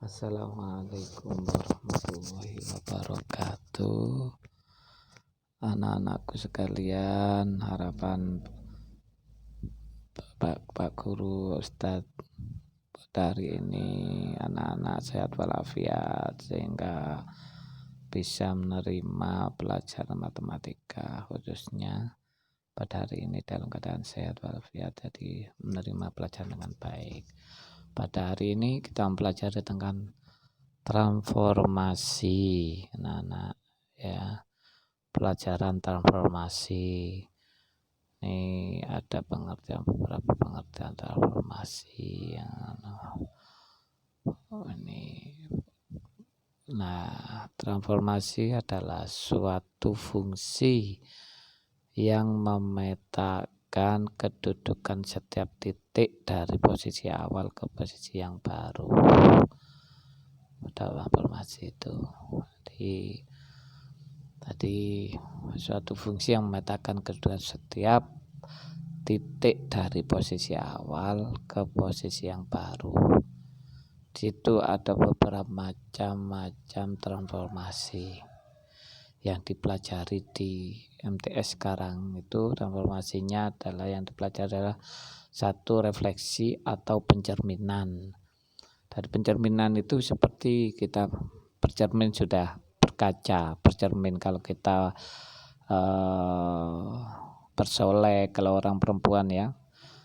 Assalamualaikum warahmatullahi wabarakatuh. Anak-anakku sekalian, harapan Pak Guru Ustadz pada hari ini anak-anak sehat walafiat sehingga bisa menerima pelajaran matematika, khususnya pada hari ini dalam keadaan sehat walafiat, jadi menerima pelajaran dengan baik. Pada hari ini kita mempelajari tentang transformasi, anak-anak ya, pelajaran transformasi. Ini ada beberapa pengertian transformasi yang ini. Nah, transformasi adalah suatu fungsi yang memetakan kedudukan setiap titik dari posisi awal ke posisi yang baru. Transformasi itu tadi suatu fungsi yang memetakan kedudukan setiap titik dari posisi awal ke posisi yang baru. Di situ ada beberapa macam transformasi yang dipelajari di MTS sekarang. Itu transformasinya adalah yang dipelajari adalah satu, refleksi atau pencerminan. Dari pencerminan itu seperti kita bercermin, sudah berkaca, bercermin kalau kita bersolek, kalau orang perempuan ya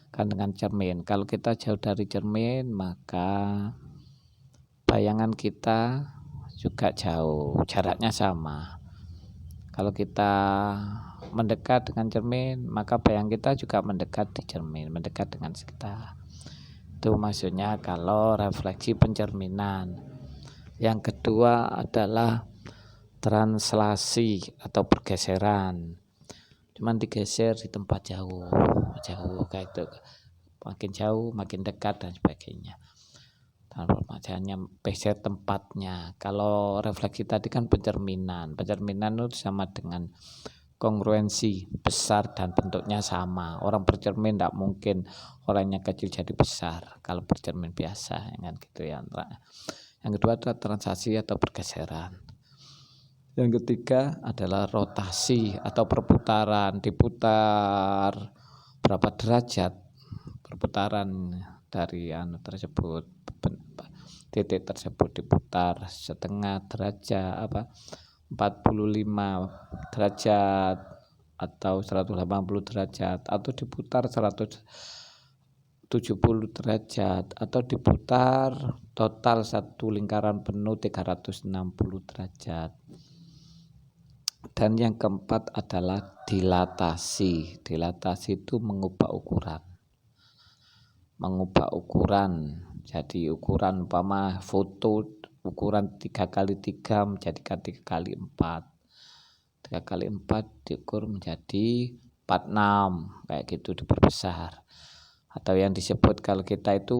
kan dengan cermin. Kalau kita jauh dari cermin maka bayangan kita juga jauh, jaraknya sama. Kalau kita mendekat dengan cermin, maka bayang kita juga mendekat di cermin, mendekat dengan sekitar. Itu maksudnya kalau refleksi pencerminan. Yang kedua adalah translasi atau pergeseran. Cuman digeser di tempat jauh kayak itu. Makin jauh, makin dekat dan sebagainya. Transformasinya geser tempatnya. Kalau refleksi tadi kan pencerminan itu sama dengan kongruensi, besar dan bentuknya sama. Orang bercermin tidak mungkin orangnya kecil jadi besar kalau bercermin biasa, kan gitu ya. Yang kedua adalah translasi atau pergeseran. Yang ketiga adalah rotasi atau perputaran, diputar berapa derajat perputaran dari tersebut, titik tersebut diputar setengah derajat 45 derajat atau 180 derajat atau diputar 170 derajat atau diputar total satu lingkaran penuh 360 derajat. Dan yang keempat adalah dilatasi. Dilatasi itu mengubah ukuran. Jadi ukuran umpama foto ukuran 3x3 menjadikan 3x4. 3x4 diukur menjadi 46, kayak gitu, diperbesar. Atau yang disebut kalau kita itu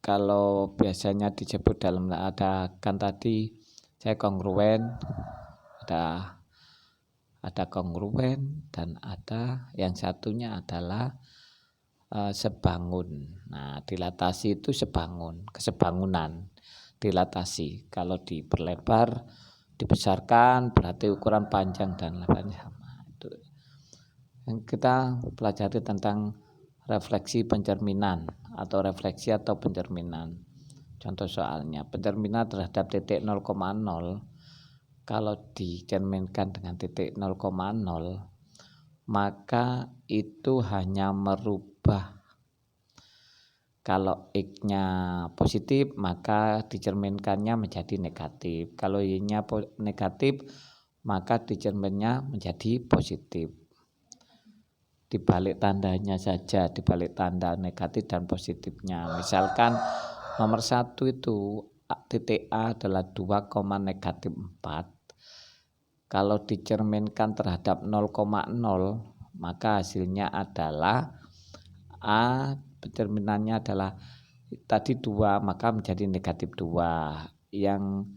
kalau biasanya disebut dalam ada kan tadi saya kongruen, ada kongruen dan ada yang satunya adalah sebangun. Nah, dilatasi itu kesebangunan. Dilatasi kalau diperlebar, dibesarkan berarti ukuran panjang dan lebarnya sama. Itu yang kita pelajari tentang refleksi pencerminan atau refleksi atau pencerminan. Contoh soalnya, pencerminan terhadap titik 0,0 kalau dicerminkan dengan titik 0,0 maka itu hanya merubah. Kalau X-nya positif maka dicerminkannya menjadi negatif. Kalau Y-nya negatif maka dicerminnya menjadi positif. Dibalik tandanya saja, dibalik tanda negatif dan positifnya. Misalkan nomor 1 itu titik A adalah 2, -4. Kalau dicerminkan terhadap 0,0 maka hasilnya adalah A, pencerminannya adalah tadi 2 maka menjadi negatif 2. Yang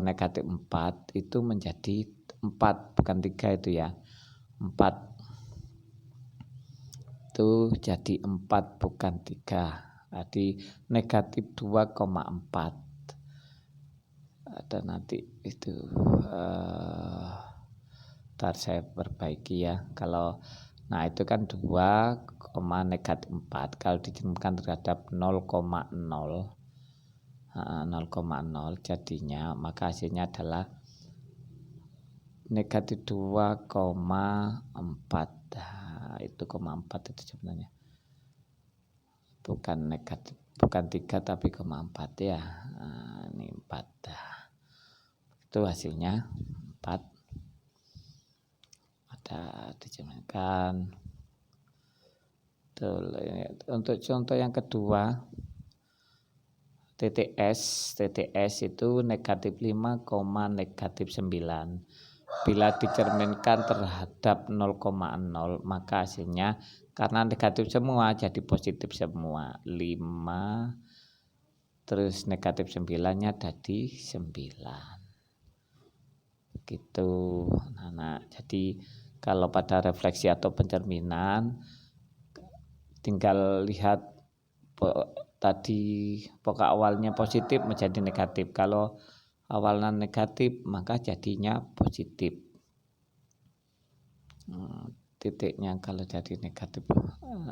negatif 4 itu menjadi 4 bukan 3 itu ya. 4 itu jadi 4 bukan 3. Di negatif 2,4. Ada nanti itu ntar saya perbaiki ya. Nah itu kan 2, negatif 4. Kalau dijumlahkan terhadap 0,0 jadinya, maka hasilnya adalah negatif 2,4. Nah, itu 0,4 itu sebenarnya. Bukan 3 tapi 0,4 ya. Nah, ini 4. Itu hasilnya 4. Ada dijumlahkan. Untuk contoh yang kedua, TTS itu negatif 5, negatif 9. Bila dicerminkan terhadap 0,0 maka hasilnya karena negatif semua jadi positif semua. 5 terus negatif 9-nya jadi 9. Gitu. Nah, jadi kalau pada refleksi atau pencerminan tinggal lihat tadi pokok awalnya positif menjadi negatif. Kalau awalnya negatif maka jadinya positif. Titiknya kalau jadi negatif,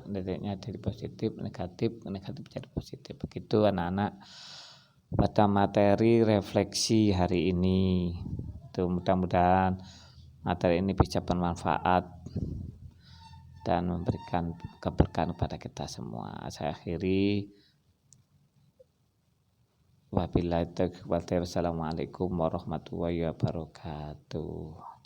titiknya jadi positif, negatif jadi positif. Begitu anak-anak pada materi refleksi hari ini. Itu mudah-mudahan materi ini bisa bermanfaat dan memberikan keberkahan kepada kita semua. Saya akhiri. Wabillahi taufiq wal hidayah. Wassalamualaikum warahmatullahi wabarakatuh.